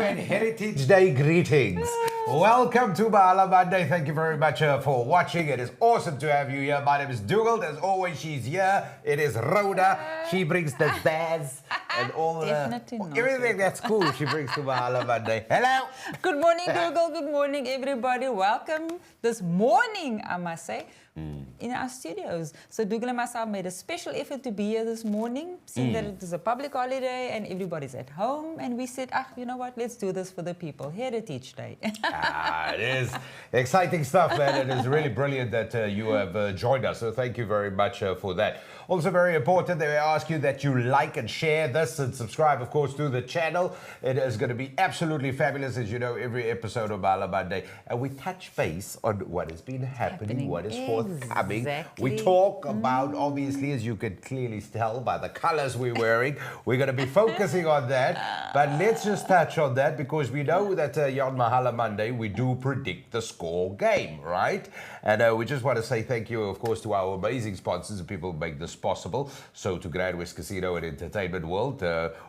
and Heritage Day greetings. Welcome to Mahala Monday. Thank you very much for watching. It is awesome to have you here. My name is Dougal. As always, she's here. It is Rhoda. She brings the zazz and all everything that's cool she brings to Mahala Monday. Hello. Good morning, Dougal. Good morning, everybody. Welcome this morning, I must say, in our studios. So Dougal and myself made a special effort to be here this morning, seeing that it is a public holiday and everybody's at home. And we said, you know what, let's do this for the people. Heritage Day. It is exciting stuff, man. It is really brilliant that you have joined us. So thank you very much for that. Also very important that we ask you that you like and share this and subscribe, of course, to the channel. It is going to be absolutely fabulous, as you know, every episode of Mahala Monday. And we touch base on what has been happening, what is forthcoming. We talk about, obviously, as you can clearly tell by the colors we're wearing, we're going to be focusing on that. But let's just touch on that because we know that here on Mahala Monday, we do predict the score game, right? And we just want to say thank you, of course, to our amazing sponsors and people who make this possible. So to Grand West Casino and Entertainment World,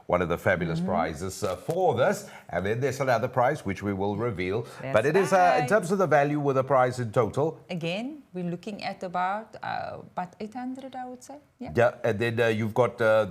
one of the fabulous prizes for this. And then there's another prize, which we will reveal. But it is, in terms of the value with the prize in total. Again, we're looking at about 800, I would say. Yeah, and then you've got the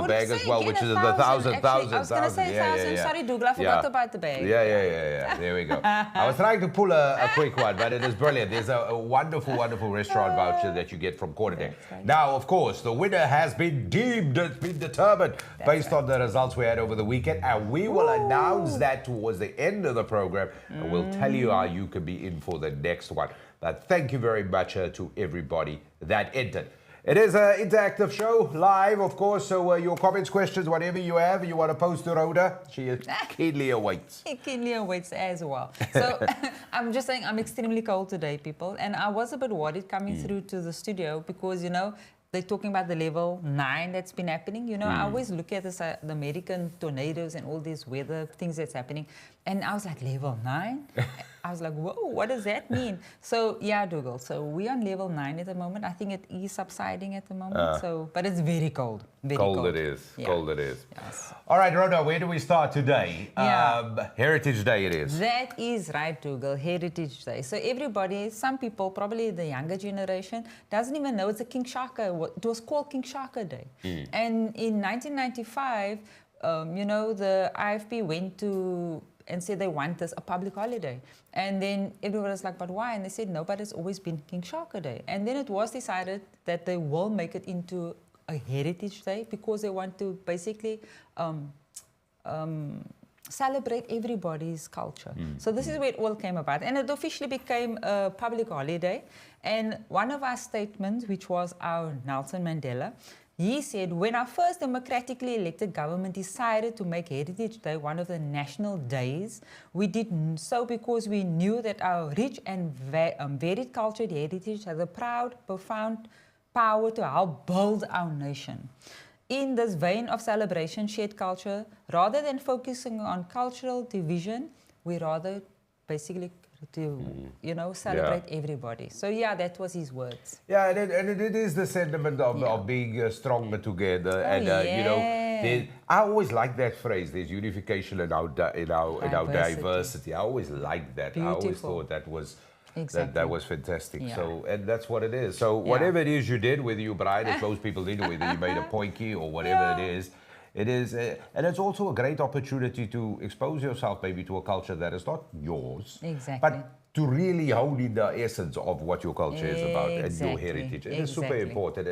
bag as well, which is the 1,000. I was going to say 1,000. Sorry, Dougal, I forgot about the bag. Yeah. There we go. I was trying to pull a quick one, but it is brilliant. There's a wonderful restaurant voucher that you get from Quarterdeck. Right. Now, of course, the winner has been deemed, it's been determined based on the results we had over the weekend, and we will announce that towards the end of the program, and we'll tell you how you can be in for the next one. But thank you very much to everybody that entered. It is an interactive show, live, of course, so your comments, questions, whatever you have, you want to post to Rhoda, she keenly awaits. Keenly awaits as well. So I'm just saying I'm extremely cold today, people, and I was a bit worried coming through to the studio because, you know, they're talking about the level 9 that's been happening. You know, I always look at this, the American tornadoes and all these weather things that's happening. And I was like, level 9? I was like, whoa, what does that mean? So, yeah, Dougal. So we're on level 9 at the moment. I think it is subsiding at the moment. But it's very cold. Very cold. It is. Yeah. Cold it is. Yes. All right, Rhoda, where do we start today? Heritage Day it is. That is right, Dougal. Heritage Day. So everybody, some people, probably the younger generation, doesn't even know it's a King Shaka. It was called King Shaka Day. And in 1995, you know, the IFP went to and said they want this a public holiday. And then everyone was like, but why? And they said, no, but it's always been King Shaka Day. And then it was decided that they will make it into a Heritage Day because they want to basically celebrate everybody's culture. So this is where it all came about. And it officially became a public holiday. And one of our statements, which was our Nelson Mandela, he said, when our first democratically elected government decided to make Heritage Day one of the national days, we did so because we knew that our rich and varied cultured heritage has a proud, profound power to help build our nation. In this vein of celebration, shared culture, rather than focusing on cultural division, we rather basically to, you know, celebrate everybody. So, yeah, that was his words. Yeah, and it is the sentiment of being stronger together. You know, I always like that phrase, there's unification in our diversity. I always liked that. Beautiful. I always thought that was... Exactly. That was fantastic. Yeah. So, and that's what it is. So, whatever it is you did, whether you bride, as most people did, whether you made a poinky or whatever it is, and it's also a great opportunity to expose yourself maybe to a culture that is not yours, but to really hold in the essence of what your culture is about and your heritage. It is super important.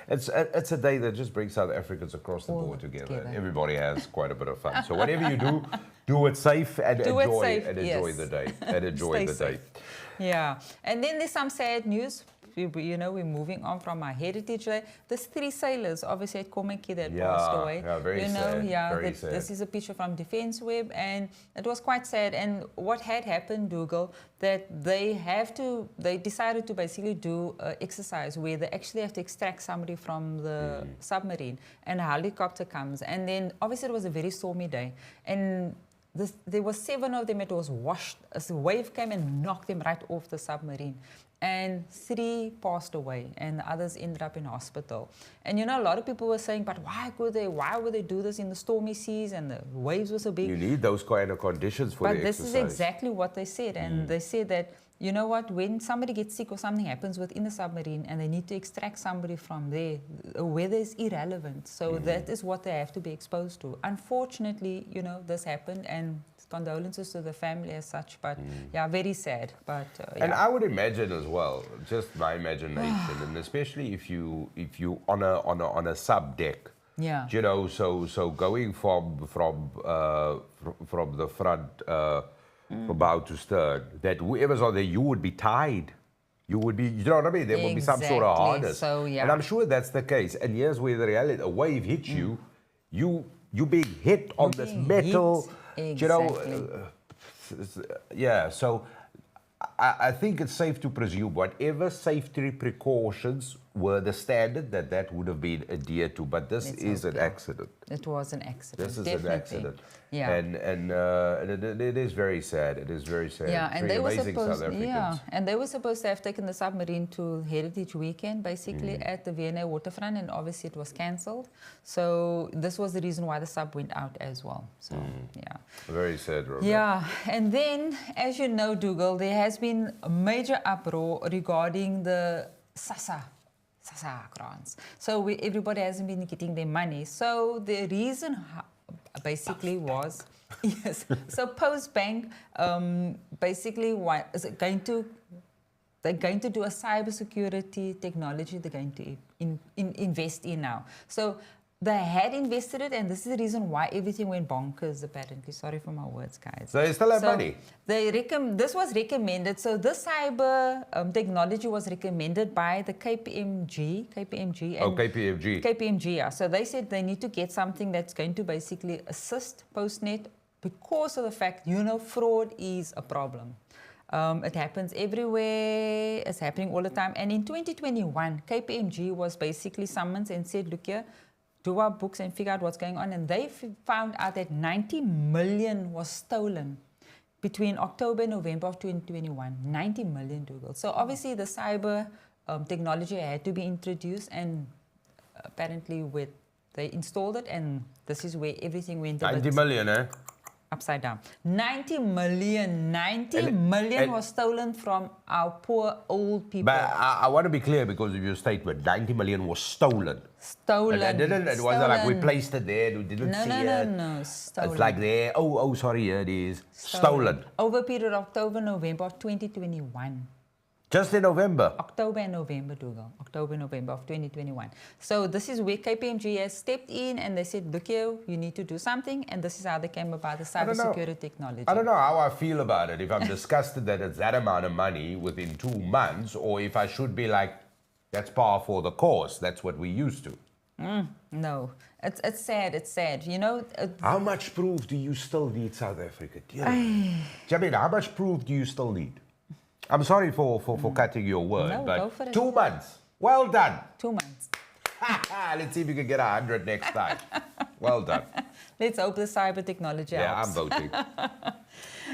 It's a day that just brings South Africans across the board together. Everybody has quite a bit of fun. So whatever you do it safe and enjoy the day. And enjoy the day. Yeah, and then there's some sad news. You know, we're moving on from our Heritage Day. There's 3 sailors, obviously at Kommetjie, that passed away. Yeah, very sad. Very sad. This is a picture from Defence Web, and it was quite sad. And what had happened, Dougal, that they decided to basically do an exercise where they actually have to extract somebody from the submarine, and a helicopter comes. And then, obviously, it was a very stormy day. And there were 7 of them. It was washed. A wave came and knocked them right off the submarine. And 3 passed away, and the others ended up in hospital. And you know, a lot of people were saying, but why would they do this in the stormy seas and the waves were so big? You need those kind of conditions for the But this exercise. is exactly what they said. And they said that, you know what, when somebody gets sick or something happens within the submarine and they need to extract somebody from there, the weather is irrelevant. So that is what they have to be exposed to. Unfortunately, you know, this happened, and condolences to the family as such, but yeah, very sad. But and yeah. I would imagine as well, just my imagination, and especially if you on a sub deck, Yeah. you know, so going from the front, from bow to stern, that whoever's on there, you would be tied. You would be, you know what I mean? There would be some sort of Exactly. harness. So, yeah. And I'm sure that's the case. And here's where the reality: a wave hits you, you being hit on this being metal. hit. You know, Exactly. yeah, so I think it's safe to presume whatever safety precautions were the standard that would have been adhered to, but this Let's is hope, an yeah. accident. It was an accident. This is definitely. an accident. Yeah. And it is very sad. It is very sad. Yeah, and very they were amazing South supposed, Africans. and they were supposed to have taken the submarine to Heritage Weekend, basically at the V&A waterfront, and obviously it was cancelled. So this was the reason why the sub went out as well. So yeah. Very sad, Robert. Yeah, and then, as you know, Dougal, there has been a major uproar regarding the SASSA grants. So everybody hasn't been getting their money. So the reason basically was, yes, so Postbank basically they're going to do a cybersecurity technology they're going to invest in now. So they had invested it, and this is the reason why everything went bonkers, apparently. Sorry for my words, guys. So they still have money? This was recommended. So this cyber technology was recommended by the KPMG. Oh, KPMG. KPMG, yeah. So they said they need to get something that's going to basically assist Postnet because of the fact, you know, fraud is a problem. It happens everywhere. It's happening all the time. And in 2021, KPMG was basically summoned and said, look here, do our books and figure out what's going on. And they found out that 90 million was stolen between October and November of 2021. 90 million, Dougal. So obviously the cyber technology had to be introduced, and apparently they installed it, and this is where everything went 90 million, eh? upside down. 90 million was stolen from our poor old people. But I want to be clear because of your statement. 90 million was stolen. Stolen. It wasn't like we placed it there, we didn't see it. No, stolen. It's like there, oh, sorry, here it is. Stolen. Over a period of October, November of 2021. Just in November? October and November, Dougal. October, November of 2021. So this is where KPMG has stepped in, and they said, look here, you need to do something, and this is how they came about the cybersecurity technology. I don't know how I feel about it, if I'm disgusted that it's that amount of money within 2 months, or if I should be like, that's par for the course, that's what we used to. No, it's sad, you know. How much proof do you still need, South Africa? Jamila, how much proof do you still need? I'm sorry for cutting your word, No, but go for it. 2 months. Well done. 2 months. Let's see if you can get 100 next time. Well done. Let's hope the cyber technology Yeah, helps. I'm voting.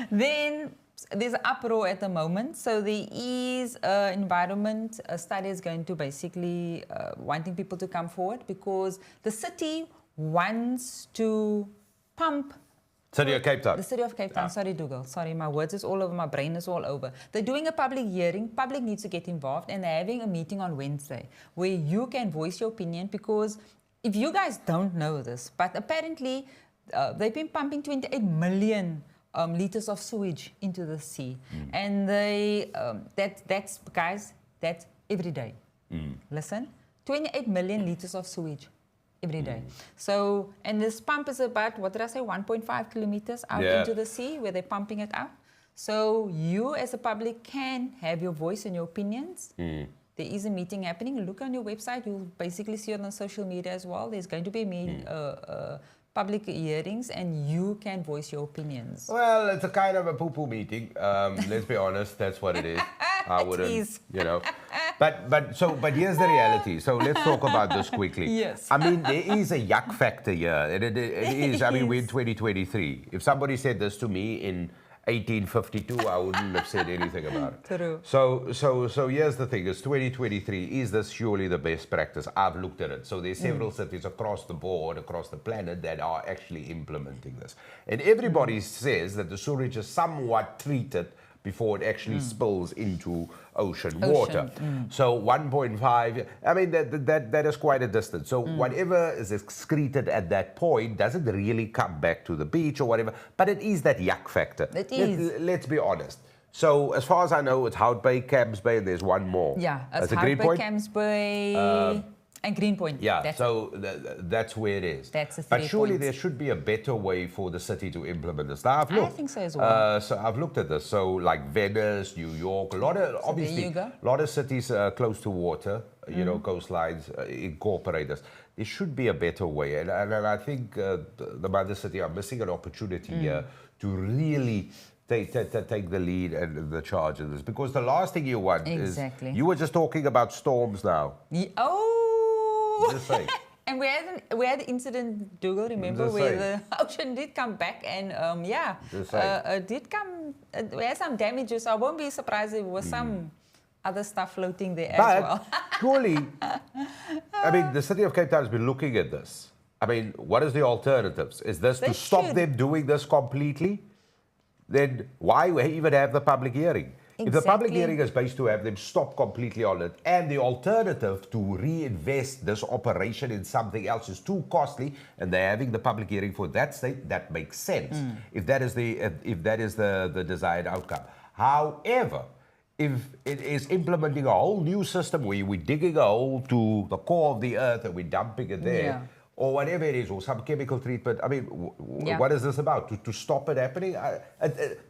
Then there's an uproar at the moment. So there is an environment study is going to basically wanting people to come forward because the city wants to pump. City of Cape Town. The City of Cape Town. Sorry, Dougal. Sorry, my words is all over. My brain is all over. They're doing a public hearing. Public needs to get involved, and they're having a meeting on Wednesday where you can voice your opinion. Because if you guys don't know this, but apparently they've been pumping 28 million liters of sewage into the sea, and they that's guys, that's every day. Listen, 28 million liters of sewage every day. So, and this pump is about, what did I say, 1.5 kilometers out into the sea where they're pumping it out. So you as a public can have your voice and your opinions. There is a meeting happening. Look on your website. You'll basically see it on social media as well. There's going to be public hearings, and you can voice your opinions. Well, it's a kind of a poo-poo meeting. Let's be honest, that's what it is. I wouldn't, you know. But here's the reality. So let's talk about this quickly. Yes. I mean, there is a yuck factor here. It is. I mean, we're in 2023. If somebody said this to me in 1852, I wouldn't have said anything about it. True. So here's the thing. It's 2023. Is this surely the best practice? I've looked at it. So there's several cities across the board, across the planet, that are actually implementing this. And everybody says that the sewage is somewhat treated before it actually spills into ocean water. So 1.5, I mean, that is quite a distance. So whatever is excreted at that point doesn't really come back to the beach or whatever, but it is that yuck factor. It is. Let's be honest. So as far as I know, it's Hout Bay, Camps Bay, and there's one more. Yeah, That's it's a Green Hout Bay, Point? Camps Bay, and Greenpoint. Yeah, That's so that's where it is. That's the But 3 surely points. there should be a better way for the city to implement this. Now, I've looked. I think so as well. So I've looked at this. So like Venice, New York, a lot of, obviously, you go. a lot of cities close to water, you know, coastlines, incorporate this. There should be a better way. And I think the Mother City are missing an opportunity here to really take the lead and the charge in this. Because the last thing you want Exactly. is, you were just talking about storms now. Just saying. And we had the incident, Dougal, remember, Just where saying. the ocean did come back and Just saying. it did come, we had some damages. I won't be surprised if there was some other stuff floating there as well. Surely, I mean, the city of Cape Town has been looking at this. I mean, what is the alternatives? Is this They to stop should. them doing this completely? Then why even have the public hearing? If the public Exactly. hearing is based to have them stop completely on it, and the alternative to reinvest this operation in something else is too costly, and they're having the public hearing for that state, that makes sense. If that is the desired outcome. However, if it is implementing a whole new system where we're digging a hole to the core of the earth and we're dumping it there, Yeah. or whatever it is, or some chemical treatment. I mean, Yeah. what is this about? To stop it happening?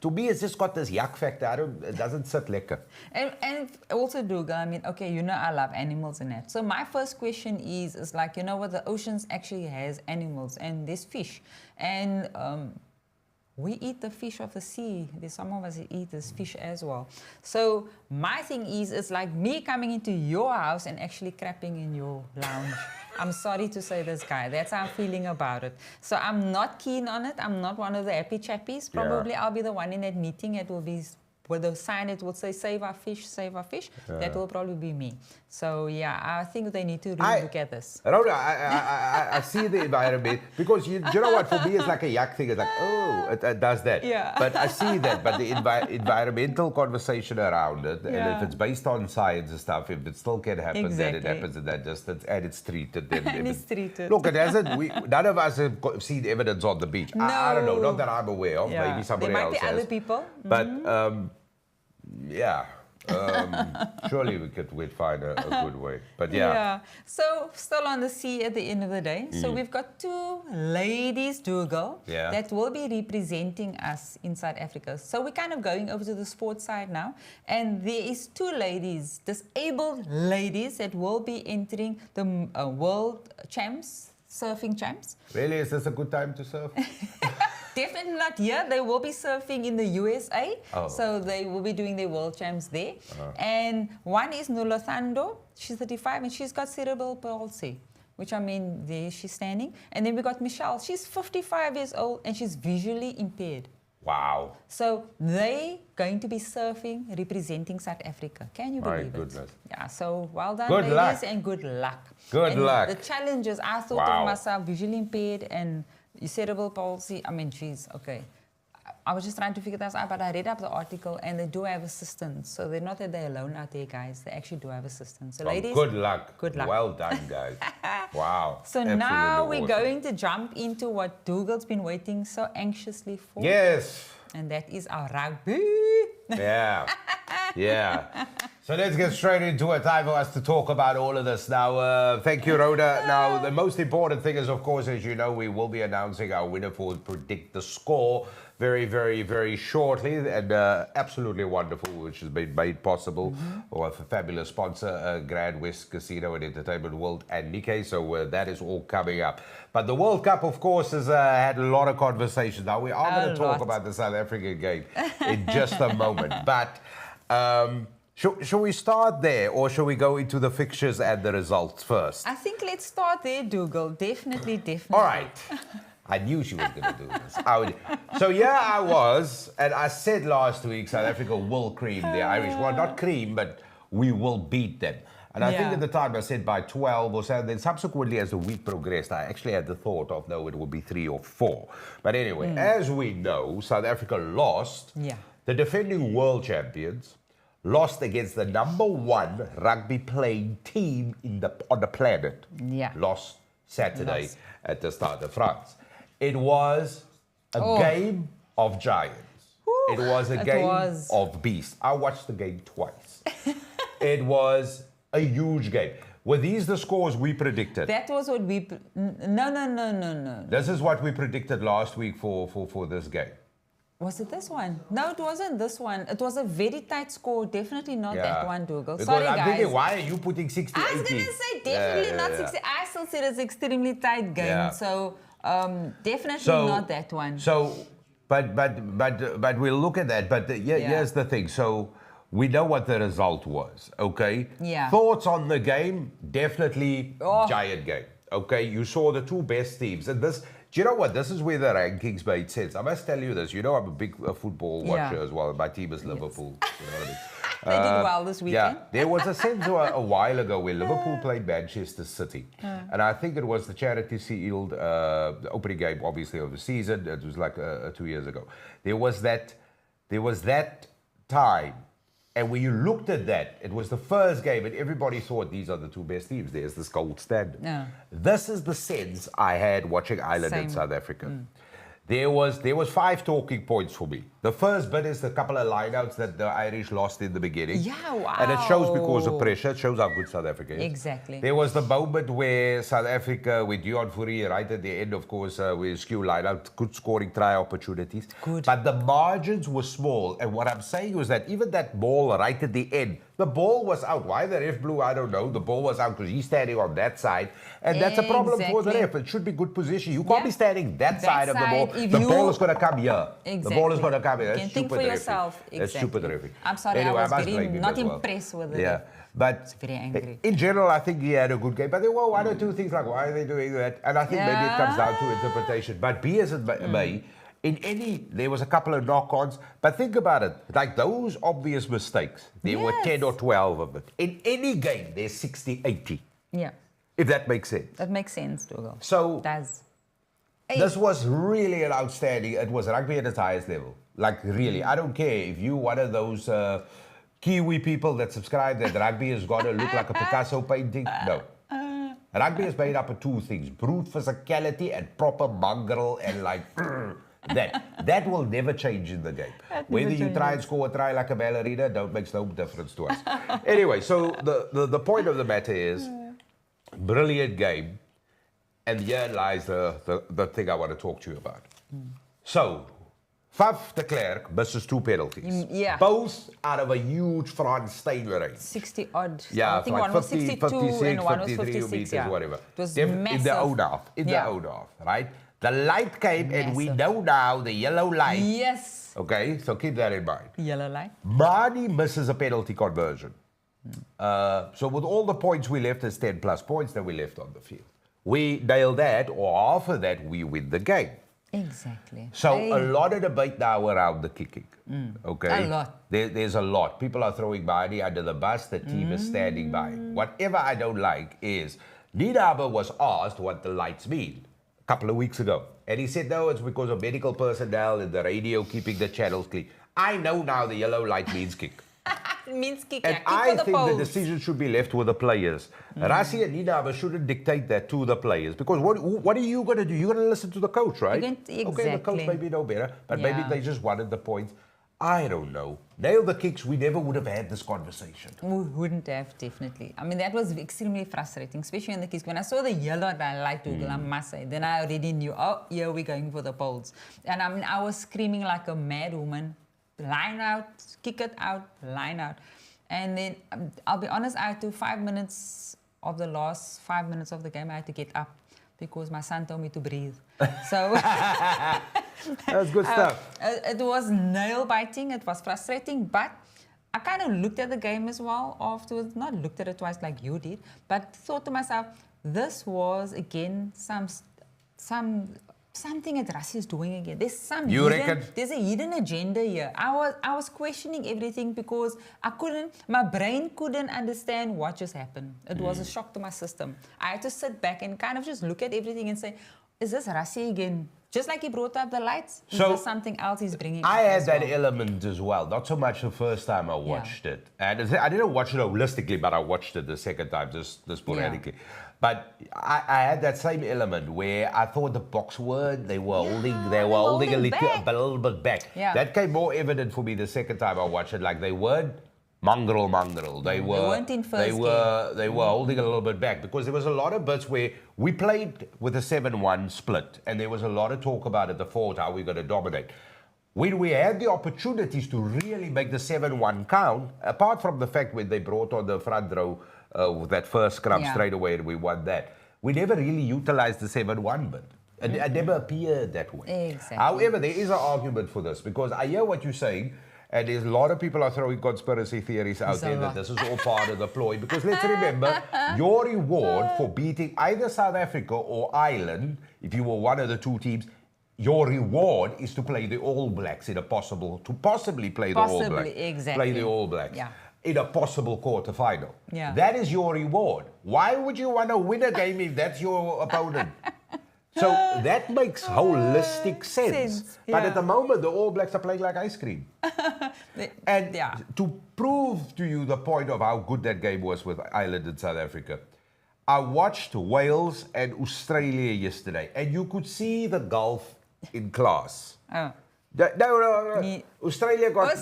To me, it's just got this yuck factor. It doesn't sit lekker. And also, Dougal, I mean, okay, you know I love animals and that. So my first question is like, you know what, the oceans actually has animals and there's fish. And we eat the fish of the sea. There's some of us that eat this fish as well. So my thing is, it's like me coming into your house and actually crapping in your lounge. I'm sorry to say this, guy. That's how I'm feeling about it. So I'm not keen on it. I'm not one of the happy chappies. Probably I'll be the one in that meeting. It will be with a sign that will say, save our fish, save our fish. That will probably be me. So yeah, I think they need to really look at this. Rhoda, I see the environment because you know what, for me it's like a yuck thing. It's like, oh, it does that. Yeah. But I see that. But the environmental conversation around it, and Yeah. if it's based on science and stuff, if it still can happen, then it Exactly. happens in that distance, and it's treated. Then And it's treated. Look, it hasn't. None of us have seen evidence on the beach. I don't know, No. not that I'm aware of. Yeah. Maybe somebody There might else be has. other people. But yeah. Surely we'd find a good way. But yeah. So still on the sea at the end of the day. So we've got two ladies, Dougal, Yeah. that will be representing us in South Africa. So we're kind of going over to the sports side now. And there is two ladies, disabled ladies, that will be entering the world champs, surfing champs. Really, is this a good time to surf? Definitely not here. They will be surfing in the USA. Oh. So they will be doing their world champs there. And one is Nulathando. She's 35 and she's got cerebral palsy, which I mean, there she's standing. And then we got Michelle. She's 55 years old and she's visually impaired. Wow. So they going to be surfing, representing South Africa. Can you My believe goodness. it? Yeah, so well done, Good ladies, luck. and good luck. Good And luck. The challenges, I thought Wow. of myself visually impaired and cerebral palsy. I mean, geez, okay. I was just trying to figure that out, but I read up the article and they do have assistants. So they're not that they're alone out there, guys. They actually do have assistants. So Well, ladies, good luck. Good luck. Well done, guys. Wow. So Absolutely now we're awesome. going to jump into what Dougal's been waiting so anxiously for. Yes. And that is our rugby. Yeah. Yeah. So let's get straight into it. Time for us to talk about all of this. Now, thank you, Rhoda. Now, the most important thing is, of course, as you know, we will be announcing our winner for Predict the Score very, very, very shortly. And absolutely wonderful, which has been made possible with a fabulous sponsor, Grand West Casino and Entertainment World and Nikkay. So that is all coming up. But the World Cup, of course, has had a lot of conversations. Now, we are going to talk about the South African game in just a moment. But Shall we start there, or shall we go into the fixtures and the results first? I think let's start there, Dougal. Definitely. All right. I knew she was going to do this. So yeah, I was, and I said last week South Africa will cream the Irish. Well, not cream, but we will beat them. And I think at the time I said by 12 or so. Then subsequently, as the week progressed, I actually had the thought of, no, it will be 3 or 4. But anyway, as we know, South Africa lost. Yeah. The defending world champions lost against the #1 rugby playing team on the planet. Yeah. Lost Saturday at the Stade de France. It was a game of giants. It was a game of beasts. I watched the game twice. It was a huge game. Were these the scores we predicted? That was what we... No. This is what we predicted last week for this game. Was it this one? No, it wasn't this one. It was a very tight score. Definitely not that one, Dougal. Because Sorry, I'm guys. thinking, why are you putting 60-80? I was going to say definitely not 60. I still said it's an extremely tight game. Yeah. So definitely not that one. So, but we'll look at that. But here's the thing. So we know what the result was, okay? Yeah. Thoughts on the game? Definitely giant game, okay? You saw the two best teams. And this, do you know what? This is where the rankings made sense. I must tell you this. You know I'm a big football watcher as well. My team is Liverpool. You know what I mean? They did well this weekend. Yeah, there was a sense a while ago where Liverpool played Manchester City. And I think it was the Charity Shield, the opening game, obviously, of the season. It was like 2 years ago. There was that time. And when you looked at that, it was the first game, and everybody thought these are the two best teams. There's this gold standard. Yeah. This is the sense I had watching Ireland and South Africa. There was 5 talking points for me. The first bit is the couple of lineouts that the Irish lost in the beginning. Yeah, wow. And it shows because of pressure. It shows how good South Africa is. Exactly. There was the moment where South Africa, with Dion Fourie right at the end, of course, with skew lineout, good scoring try opportunities. Good. But the margins were small. And what I'm saying was that even that ball right at the end, the ball was out. Why the ref blew, I don't know. The ball was out because he's standing on that side. And that's a problem for the ref. It should be good position. You can't be standing that side of the ball. The ball is going to come here. Exactly. The ball is going to come here. You can think for yourself. Exactly. That's stupid terrific. I'm sorry, anyway, I was very not impressed with it. Yeah, but it's very angry. In general, I think he had a good game. But there were 1 or 2 things like, why are they doing that? And I think maybe it comes down to interpretation. But be as it may, there was a couple of knock-ons. But think about it. Like those obvious mistakes, there were 10 or 12 of them. In any game, there's 60, 80. Yeah. If that makes sense. That makes sense, Dougal. So, it does. This was really an outstanding. It was rugby at its highest level. Like really, I don't care if you one of those Kiwi people that subscribe that rugby has got to look like a Picasso painting. No. Rugby is made up of 2 things: brute physicality and proper mongrel and like that will never change in the game. Whether you try and score a try like a ballerina, makes no difference to us. Anyway, so the point of the matter is, brilliant game. And here lies the thing I want to talk to you about. So, Faf de Klerk misses 2 penalties. Yeah. Both out of a huge Frans Steiner range. 60 odd. Yeah, I think like one was 62 56, and one was 53 56. meters, Yeah. whatever. It was In massive. the own half. In the own half, right? The light came, and we know now the yellow light. Yes. Okay, so keep that in mind. Yellow light. Mani misses a penalty conversion. So with all the points we left, there's 10 plus points that we left on the field. We nail that, or after that, we win the game. Exactly. So a lot of debate now around the kicking. Okay, a lot. There's a lot. People are throwing Mahdi under the bus. The team is standing by. Whatever I don't like is Nienaber was asked what the lights mean a couple of weeks ago, and he said no, it's because of medical personnel and the radio keeping the channels clean. I know now the yellow light means kick. It means kick. And Kick I for the think post. the decision should be left with the players. Rassie and Nienaber shouldn't dictate that to the players, because what are you going to do? You're going to listen to the coach, right? Exactly. Okay, the coach maybe know better, but maybe they just wanted the points. I don't know. Nail the kicks, we never would have had this conversation. We wouldn't have, definitely. I mean, that was extremely frustrating, especially in the kicks. When I saw the yellow light, I must say, then I already knew, oh, here we're going for the poles. And I mean, I was screaming like a mad woman, line out, kick it out, line out. And then, I'll be honest, I had to 5 minutes of the last 5 minutes of the game, I had to get up because my son told me to breathe. So That's good stuff. It was nail biting, it was frustrating, but I kind of looked at the game as well afterwards, not looked at it twice like you did, but thought to myself, this was again something that Rassie is doing again. There's there's a hidden agenda here. I was questioning everything because my brain couldn't understand what just happened. It was a shock to my system. I had to sit back and kind of just look at everything and say, is this Rassie again? Just like he brought up the lights, is there something else he's bringing I up had as that well? element as well. Not so much the first time I watched it. And I didn't watch it holistically, but I watched it the second time, just sporadically. But I had that same element where I thought the Boks were holding a little bit back. Yeah. That came more evident for me the second time I watched it. Like they weren't mongrel. They weren't in first they were holding a little bit back because there was a lot of bits where we played with a 7-1 split, and there was a lot of talk about at the fort how we're going to dominate. When we had the opportunities to really make the 7-1 count, apart from the fact when they brought on the front row with that first scrum straight away and we won that, we never really utilized the 7-1 bit. It never appeared that way. Exactly. However, there is an argument for this because I hear what you're saying, and there's a lot of people are throwing conspiracy theories out there that this is all part of the ploy. Because let's remember, your reward for beating either South Africa or Ireland, if you were one of the two teams, your reward is to play the All Blacks in a possibly play the All Blacks. Exactly. Play the All Blacks. Yeah. In a possible quarterfinal. Yeah. That is your reward. Why would you want to win a game if that's your opponent? So that makes holistic sense. But at the moment, the All Blacks are playing like ice cream. And to prove to you the point of how good that game was with Ireland and South Africa, I watched Wales and Australia yesterday, and you could see the gulf in class. Oh. No. Australia got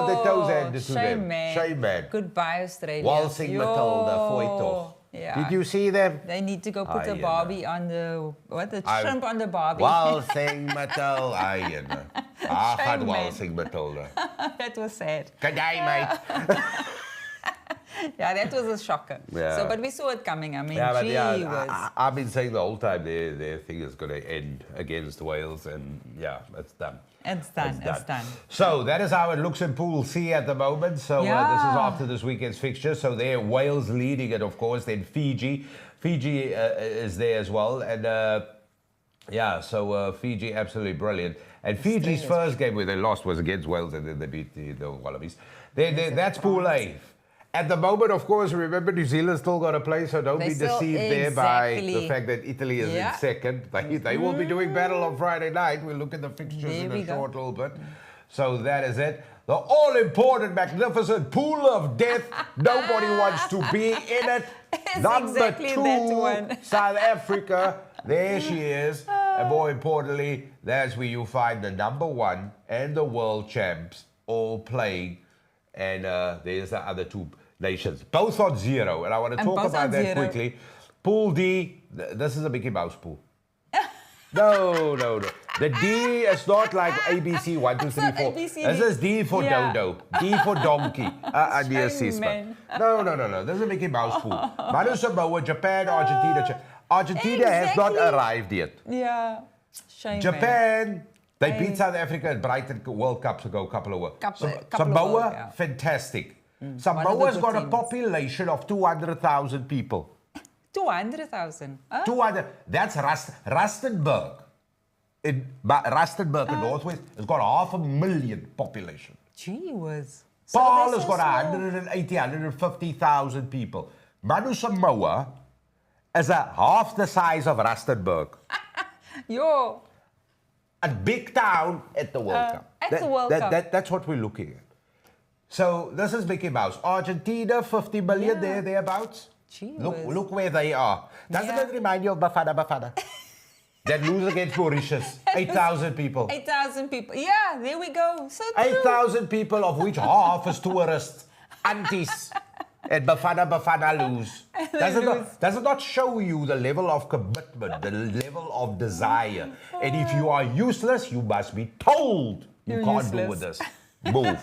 their toes handed to them. Shame, man. Goodbye, Australia. Waltzing Matilda, Foytoff. Yeah. Did you see them? They need to go put a Barbie on the shrimp on the Barbie. Waltzing Matilda. I had Waltzing Matilda. That was sad. Good day, mate. Yeah, that was a shocker. Yeah. So, but we saw it coming. I mean, I've been saying the whole time their thing is going to end against Wales, and it's done. It's done. So that is how it looks in Pool C at the moment. So this is after this weekend's fixture. So there, Wales leading it, of course. Then Fiji is there as well, and so Fiji absolutely brilliant. And Fiji's first game where they lost was against Wales, and then they beat the Wallabies. That's Pool A. At the moment, of course, remember New Zealand still got to play, so don't be deceived there by the fact that Italy is in second. They will be doing battle on Friday night. We'll look at the fixtures in a short little bit. So that is it. The all-important, magnificent pool of death. Nobody wants to be in it. Number 2, South Africa. There she is. And more importantly, that's where you find the number 1 and the world champs all playing. And there's the other 2 nations, both on 0. And I want to talk about that quickly. Pool D, this is a Mickey Mouse pool. No. The D is not like ABC 1, 2, 3, 4. This is D for dodo, D for donkey. No. This is a Mickey Mouse pool. Manu Samoa, Japan, Argentina. Argentina has not arrived yet. Yeah. Shame, Japan. They beat South Africa at Brighton World Cups ago, couple of weeks. Samoa, fantastic. Samoa's got a population of 200,000 people. 200,000? 200. That's Rustenburg. Rustenburg in Northwest has got 500,000 population. Gee whiz. Paul has got 180, 150,000 people. Manu Samoa is half the size of Rustenburg. Yo. A big town at the World Cup. The World Cup. That's what we're looking at. So this is Mickey Mouse. Argentina, 50 million thereabouts. Look where they are. Doesn't it remind you of Bafana? That lose against Mauritius. 8,000 people. 8,000 people. Yeah, there we go. So 8,000 people, of which half is tourists. Aunties. And Bafana lose. Does it not show you the level of commitment, the level of desire? And if you are useless, you must be told you can't do with this. Move.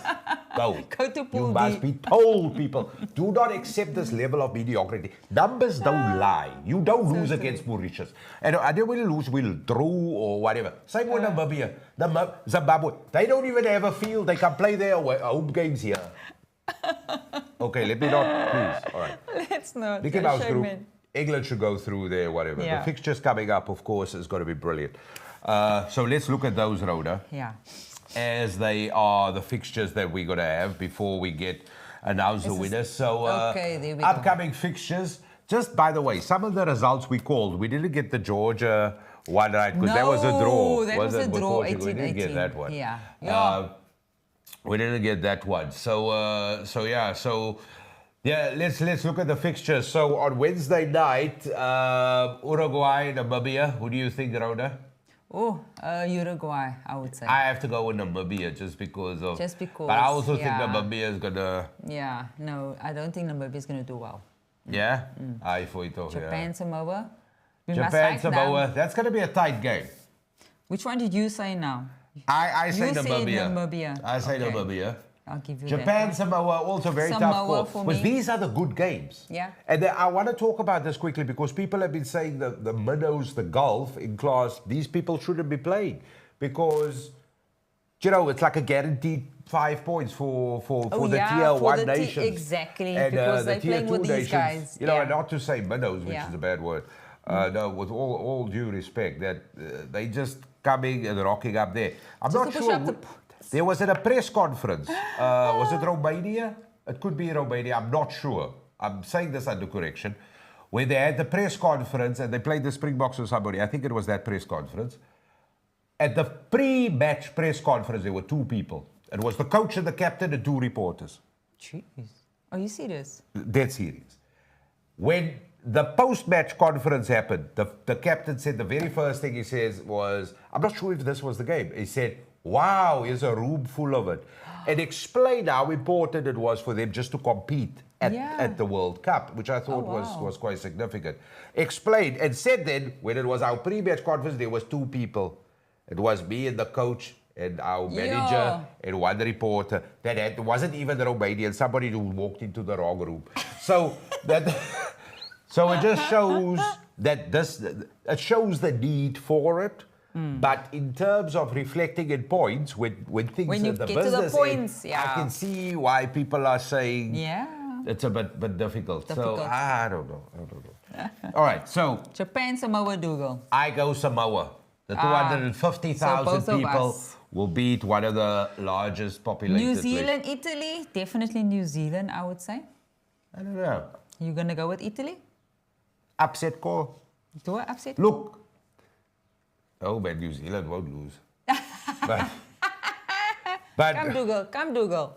Go. Go to You Pool must D. be told, people. Do not accept this level of mediocrity. Numbers don't lie. You don't lose against Mauritius. And I don't will lose, we'll draw or whatever. Same with Namibia. Zimbabwe. They don't even have a field. They can play their home games here. Okay, let me not, please. All right. Let's not. Mickey Mouse Shame group. it. England should go through there, whatever. Yeah. The fixtures coming up, of course, is going to be brilliant. So let's look at those, Rhoda. Yeah. As they are the fixtures that we're going to have before we announce the winners. So Okay, there we go. upcoming fixtures. Just by the way, some of the results we called, we didn't get the Georgia one right because that was a draw. That was a With draw, Portugal? We 18-18. didn't get that one. Yeah. We didn't get that one. So let's look at the fixtures. So on Wednesday night, Uruguay, Namibia. Who do you think, Rhoda? Uruguay, I would say. I have to go with Namibia just because of. Just because, But I also think yeah. Namibia is gonna. Yeah, no, I don't think Namibia is going to do well. Yeah. I thought it. Japan, Samoa. We must Japan, hype them. Samoa. That's gonna be a tight game. Which one did you say now? I say You said Namibia. Namibia. I say Okay. Namibia. I'll give you Japan, that. Samoa, also very tough Samoa call. for Because me. these are the good games. Yeah. And I want to talk about this quickly because people have been saying the minnows, the golf in class, these people shouldn't be playing because, it's like a guaranteed 5 points for the tier for one the nations. exactly, And, because the they're tier playing two with these nations, guys. and not to say minnows, which Yeah. is a bad word. No, with all due respect, that they just coming and rocking up there. I'm Just not to push sure. up the There was at a press conference. Was it Romania? It could be Romania. I'm not sure. I'm saying this under correction. Where they had the press conference and they played the Springboks or somebody. I think it was that press conference. At the pre-match press conference, there were 2 people. It was the coach and the captain and 2 reporters. Jeez. Are you serious? Dead serious. When the post-match conference happened, the captain said the very first thing he says was, I'm not sure if this was the game. He said, wow, here's a room full of it. And explained how important it was for them just to compete at the World Cup, which I thought was quite significant. Explained and said then, when it was our pre-match conference, there was 2 people. It was me and the coach and our manager and 1 reporter. That wasn't even the Romanian, somebody who walked into the wrong room. So so it just shows that it shows the need for it. But in terms of reflecting in points, when things When you the get to the business points, end, I can see why people are saying it's a bit difficult. So I don't know. All right, so Japan, Samoa, Dougal. I go Samoa. The 250,000 so both of people us. will beat one of the largest populated New places. Zealand, Italy. Definitely New Zealand, I would say. I don't know. You going to go with Italy? Upset call. Do I upset? Look. Oh, but New Zealand won't lose. but Come, Dougal.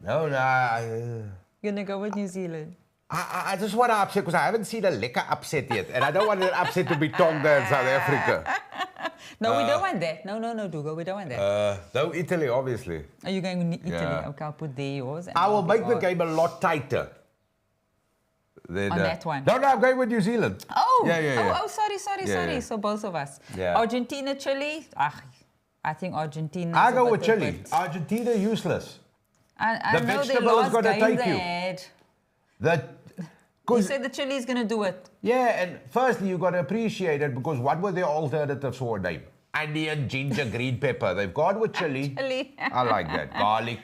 No, You're going to go with New Zealand? I just want to upset because I haven't seen a lekker upset yet. And I don't want an upset to be Tonga and South Africa. No, we don't want that. No, Dougal, we don't want that. No, Italy, obviously. Are you going with Italy? Yeah. Okay, I'll put there yours. I will make the game a lot tighter. On that one? No, I'm going with New Zealand. Oh, Yeah. oh, sorry. Yeah. So both of us. Yeah. Argentina, Chile. I think Argentina. I go with Chile. Argentina, useless. I The know they vegetable is lost gonna game take you. they had. You 'Cause- said the Chile is going to do it. Yeah, and firstly, you got to appreciate it because what were their alternatives for a name? Onion, ginger, green pepper. They've gone with chili. Chile. I like that. Garlic.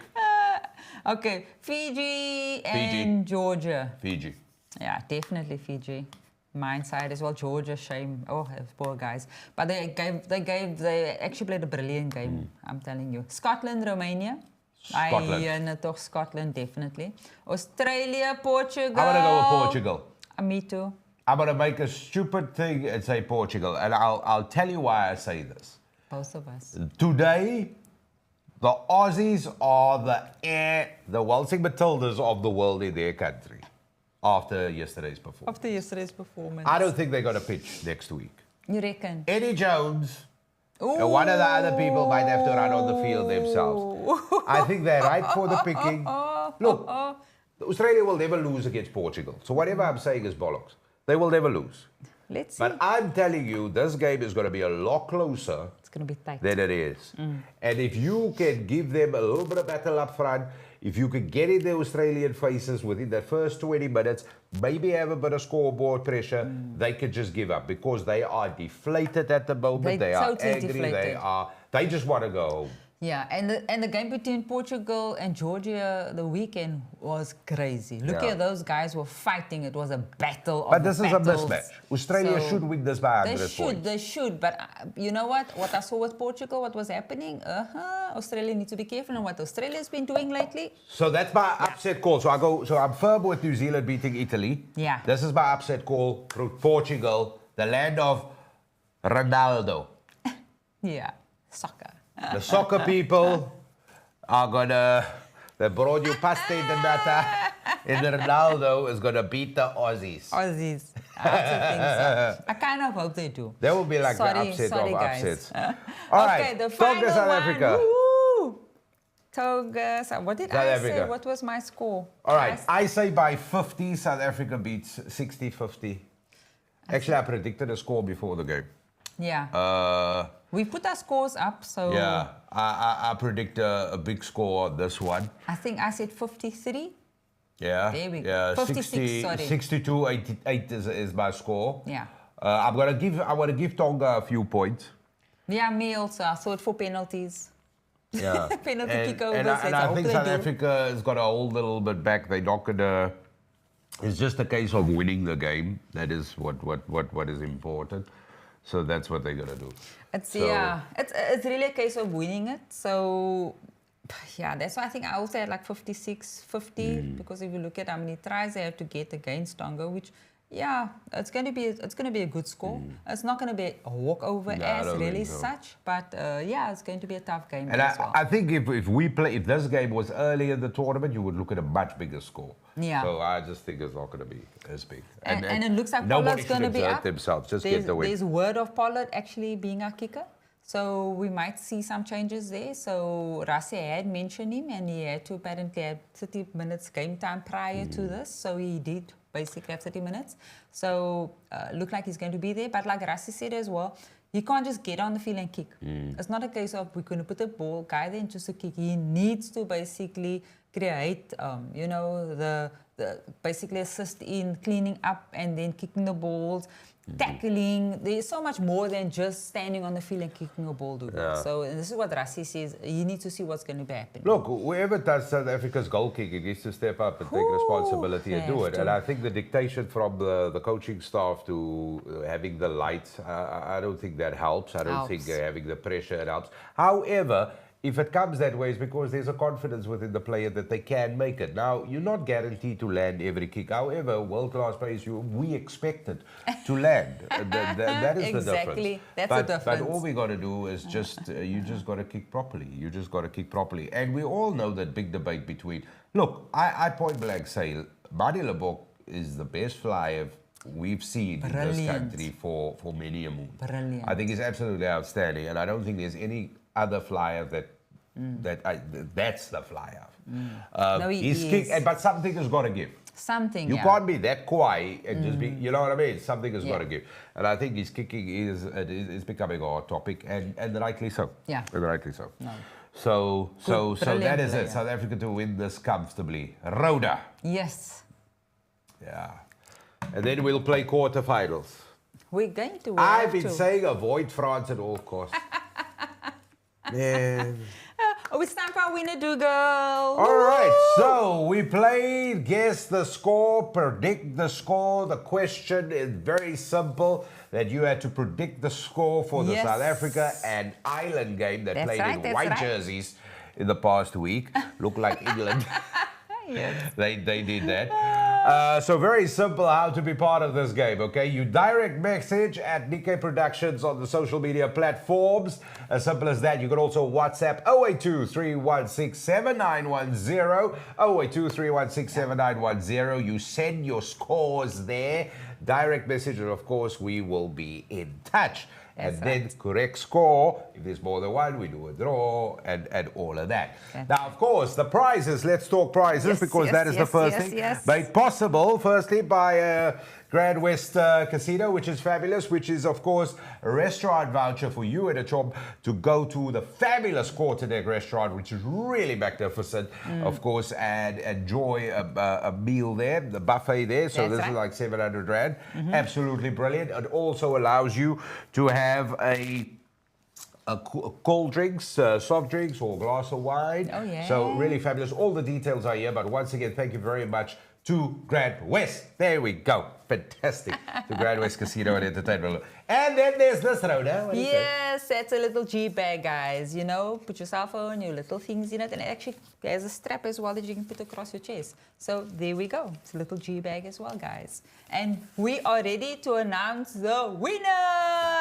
Okay, Fiji and Georgia. Fiji. Yeah, definitely Fiji. Mine side as well. Georgia, shame. Oh, those poor guys. But they actually played a brilliant game. I'm telling you. Scotland, Romania. Scotland. Toch Scotland, definitely. Australia, Portugal. I want to go with Portugal. Me too. I'm going to make a stupid thing and say Portugal. And I'll tell you why I say this. Both of us. Today, the Aussies are the waltzing Matildas of the world in their country after yesterday's performance. After yesterday's performance. I don't think they're going to pitch next week. You reckon? Eddie Jones and one of the other people might have to run on the field themselves. I think they're right for the picking. Look, Australia will never lose against Portugal. So whatever I'm saying is bollocks. They will never lose. Let's see. But I'm telling you, this game is going to be a lot closer it's going to be tight. than it is. And if you can give them a little bit of battle up front, if you can get in the Australian faces within the first 20 minutes, maybe have a bit of scoreboard pressure, they could just give up because they are deflated at the moment. They are totally angry. deflated. They just want to go home. Yeah, and the game between Portugal and Georgia the weekend was crazy. Look at those guys were fighting. It was a battle of But this battles. is a mismatch. Australia should win this by 100 points. They should. But you know what? What I saw with Portugal, what was happening, Australia needs to be careful on what Australia's been doing lately. So that's my upset call. So I'm firm with New Zealand beating Italy. Yeah. This is my upset call. Portugal, the land of Ronaldo. Yeah, soccer. The soccer people are gonna, they brought you pasta de nata, and Ronaldo is gonna beat the Aussies. Aussies. I have to think so. I kind of hope they do. That will be like the upset of guys. upsets. All right, okay, the Togo, final South one. Africa. Woo! Togo, what did South I Africa. say? What was my score? All right, I say by 50, South Africa beats 60-50. Actually, I predicted a score before the game. Yeah. We put our scores up, so... Yeah, I predict a big score on this one. I think I said 53. Yeah. There we go. Yeah, 56, sorry. 62-88 is my score. Yeah. I want to give Tonga a few points. Yeah, me also. I thought for penalties. Yeah. Penalty kick and I think South Africa has got to hold a little bit back. They're not going to... It's just a case of winning the game. That is what is important. So that's what they're going to do. It's really a case of winning it. So, yeah, that's why I think I also had like 56, 50, because if you look at how many tries they have to get against Tonga, which, yeah, it's going to be a good score. It's not going to be a walkover such, but yeah, it's going to be a tough game and as well. I think if this game was early in the tournament, you would look at a much bigger score. Yeah. So I just think it's not going to be as big. And it looks like Pollard's going to be up. Themselves. Just get the win. There's word of Pollard actually being our kicker. So we might see some changes there. So Rassie had mentioned him, and he had to apparently have 30 minutes game time prior to this. So he did basically have 30 minutes. So look like he's going to be there. But like Rassie said as well, he can't just get on the field and kick. It's not a case of we're going to put the ball guy there and just a kick. He needs to basically create, the basically assist in cleaning up and then kicking the balls, tackling. There's so much more than just standing on the field and kicking a ball. So this is what Rassie says. You need to see what's going to be happening. Look, whoever does South Africa's goal kicking needs to step up and take responsibility and do it. And I think the dictation from the coaching staff to having the lights, I don't think that helps. I don't think having the pressure helps. However, if it comes that way, it's because there's a confidence within the player that they can make it. Now, you're not guaranteed to land every kick. However, world-class players, we expect it to land. That is the difference. That's the difference. But all we got to do is you just got to kick properly. You just got to kick properly. And we all know that big debate between... Look, I point blank say, Mahala is the best flyer we've seen in this country for many a moon. Brilliant. I think he's absolutely outstanding. And I don't think there's any other flyer that's the flyer. No, he's kicked, but something has got to give. Something. You can't be that quiet and just be, you know what I mean? Something has got to give. And I think his kicking is becoming a hot topic, and rightly so. Yeah. And rightly so. No. So that is player. it. South Africa to win this comfortably. Rhoda. Yes. Yeah. And then we'll play quarterfinals. We're going to. I've been saying avoid France at all costs. Man. Oh, it's time for our winner do girl. All right, so we played guess the score, predict the score. The question is very simple, that you had to predict the score for the South Africa and Ireland game that played in white jerseys in the past week. Looked like England. Yes. They did that. So very simple how to be part of this game, okay? You direct message at Nickay Productions on the social media platforms. As simple as that. You can also WhatsApp 082-316-7910. 082-316-7910. You send your scores there. Direct message, and of course, we will be in touch. and then correct score. If there's more than one, we do a draw and all of that. Now, of course, the prizes, let's talk prizes, because that is the first thing. Made possible, firstly, by Grand West Casino, which is fabulous, which is, of course, a restaurant voucher for you and a job to go to the fabulous Quarterdeck restaurant, which is really magnificent, of course, and enjoy a meal there, the buffet there. So this is like 700 Rand. Absolutely brilliant. It also allows you to have a cold drinks, soft drinks, or a glass of wine. Oh, yeah. So really fabulous. All the details are here. But once again, thank you very much to Grand West. There we go. Fantastic. To Grand West Casino and Entertainment. And then there's this, Rhoda. Yes, that's a little G bag, guys. You know, put your cell phone, your little things in it, and it actually has a strap as well that you can put across your chest. So there we go. It's a little G bag as well, guys. And we are ready to announce the winner.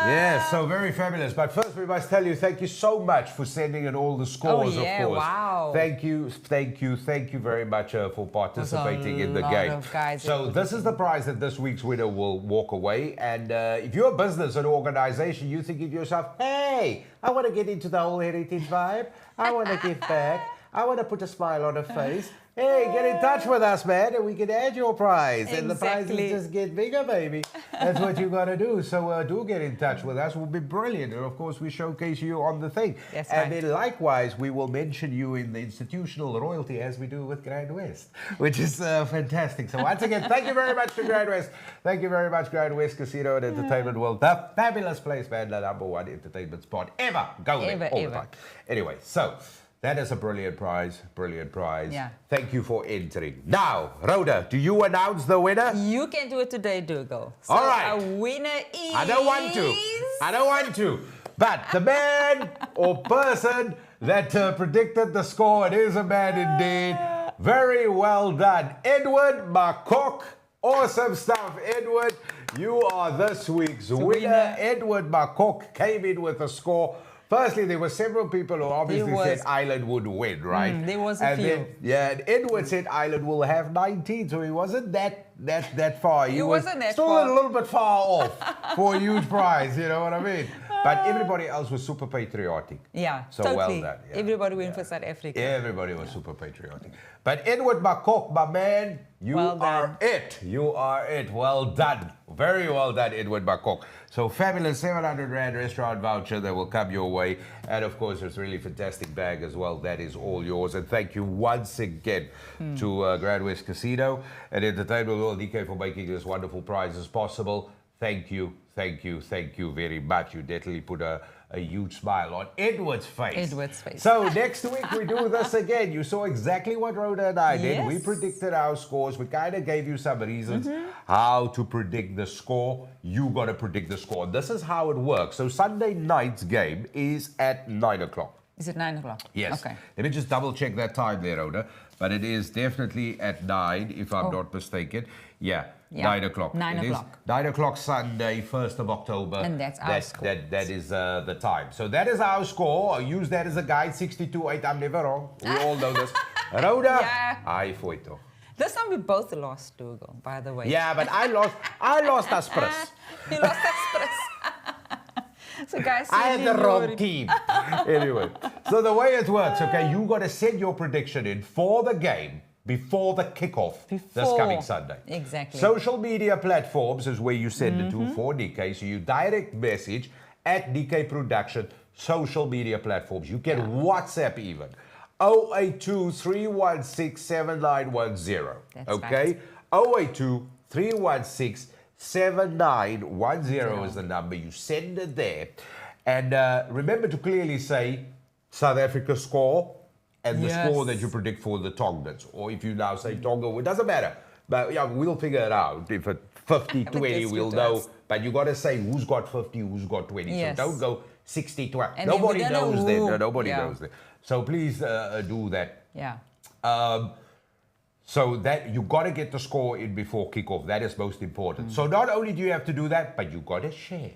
Yes, so very fabulous. But first, we must tell you, thank you so much for sending in all the scores, of course. Wow. Thank you very much for participating in the game. So this is the prize that this week's winner will walk away. And if you're a business or organization, you think to yourself, hey, I want to get into the whole heritage vibe. I want to give back. I want to put a smile on her face. Hey, get in touch with us, man, and we can add your prize. Exactly. And the prizes just get bigger, baby. That's what you got to do. So do get in touch with us. It will be brilliant. And, of course, we showcase you on the thing. That's and then, likewise, we will mention you in the institutional royalty as we do with Grand West, which is fantastic. So, once again, thank you very much to Grand West. Thank you very much, Grand West Casino and Entertainment World. The fabulous place, man. The #1 entertainment spot ever. Go there all the time. Anyway, so... that is a brilliant prize, Yeah. Thank you for entering. Now, Rhoda, do you announce the winner? You can do it today, Dougal. So all right. Our winner is... I don't want to. But the man or person that predicted the score, it is a man indeed. Very well done. Edward McCock. Awesome stuff, Edward. You are this week's winner. Edward McCock came in with a score. Firstly, there were several people who obviously said Ireland would win, right? There was a few. And Edward said Ireland will have 19, so he wasn't that far. He wasn't that still far. a little bit far off for a huge prize, you know what I mean? But everybody else was super patriotic. Yeah, so totally. Well done. Yeah. Everybody went for South Africa. Everybody was super patriotic. But Edward McCock, my man, you are it. You are it. Well done. Very well done, Edward McCock. So fabulous 700 Rand restaurant voucher that will come your way. And of course, it's really fantastic bag as well. That is all yours. And thank you once again to Grand West Casino and Entertainment World, Nickay, for making this wonderful prizes possible. Thank you very much. You definitely put a huge smile on Edward's face. So next week we do this again. You saw exactly what Rhoda and I did. We predicted our scores. We kind of gave you some reasons how to predict the score. You got to predict the score. This is how it works. So Sunday night's game is at 9 o'clock. Is it 9 o'clock? Yes. Okay. Let me just double check that time there, Rhoda. But it is definitely at 9, if I'm not mistaken. Yeah. 9 o'clock. 9 o'clock. 9 o'clock Sunday, 1st of October. And that's our score. That is the time. So that is our score. I'll use that as a guide. 62-8. I'm never wrong. We all know this. Rhoda, I foito. This time we both lost, Dougal, by the way. Yeah, but I lost a spurs. You lost a spurs. So guys, I had the wrong team. Anyway, so the way it works, okay, you got to send your prediction in for the game before the kickoff this coming Sunday. Exactly. Social media platforms is where you send it to for Nickay. So you direct message at Nickay Production social media platforms. You can WhatsApp even. 082 316 7910. Okay? 082 316 7910 is the number. You send it there. And remember to clearly say South Africa score and the score that you predict for the Tongans. Or if you now say Tonga, it doesn't matter. But yeah, we'll figure it out. If it's 50-20, we'll know. But you got to say who's got 50, who's got 20. Yes. So don't go 60-12. And nobody knows that. No, nobody Yeah. knows that. So please do that. Yeah. So that you got to get the score in before kickoff. That is most important. So not only do you have to do that, but you got to share.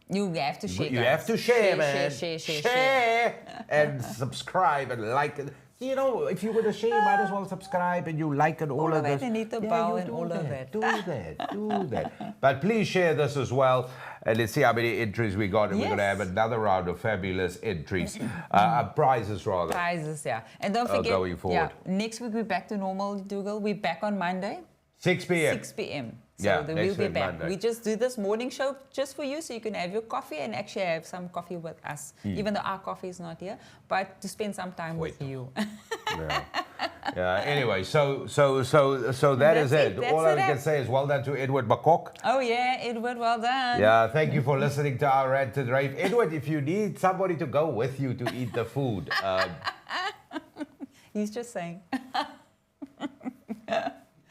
You have to share. You have to share, man. Share. And subscribe and like it. You know, if you're going to share, you might as well subscribe and you like and all of that this. and hit the bell and all of that. Do that. But please share this as well. And let's see how many entries we got. And we're going to have another round of fabulous entries. Prizes, rather. Prizes, yeah. And don't forget, going forward. next week we're back to normal, Dougal. We're back on Monday. 6 p.m. 6 p.m. So Yeah, we'll next be week, back. Monday. We just do this morning show just for you so you can have your coffee and actually have some coffee with us, even though our coffee is not here, but to spend some time with you. Yeah. Anyway, so that is it. All I can say is well done to Edward Bakok. Oh yeah, Edward, well done. Yeah, thank you for listening to our rant and rave. Edward, if you need somebody to go with you to eat the food. He's just saying.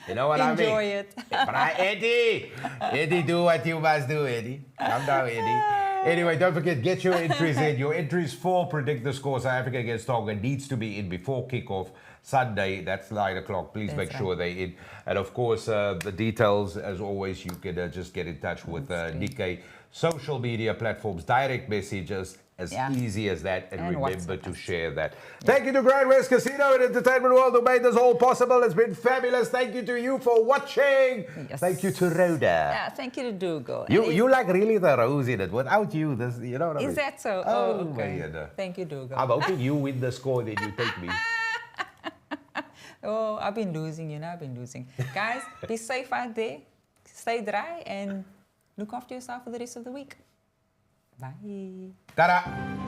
You know what I mean? Enjoy it. But Eddie, do what you must do, Eddie. Calm down, Eddie. Anyway, don't forget, get your entries in. Your entries for Predict the Score South Africa against Tonga needs to be in before kickoff Sunday. That's 9 o'clock. Please make sure they're in. And of course, the details, as always, you can just get in touch with Nickay. Social media platforms, direct messages, as easy as that. And remember to share that. Thank you to Grand West Casino and Entertainment World who made this all possible. It's been fabulous. Thank you to you for watching. Yes. Thank you to Rhoda. Yeah, thank you to Dougal. You like really the rose in it. Without you, this, you know what I mean? Is that so? Oh, okay. my. Thank you, Dougal. I'm hoping you win the score, then you take me. Oh, I've been losing, I've been losing. Guys, be safe out there. Stay dry and look after yourself for the rest of the week. Bye. Ta-da!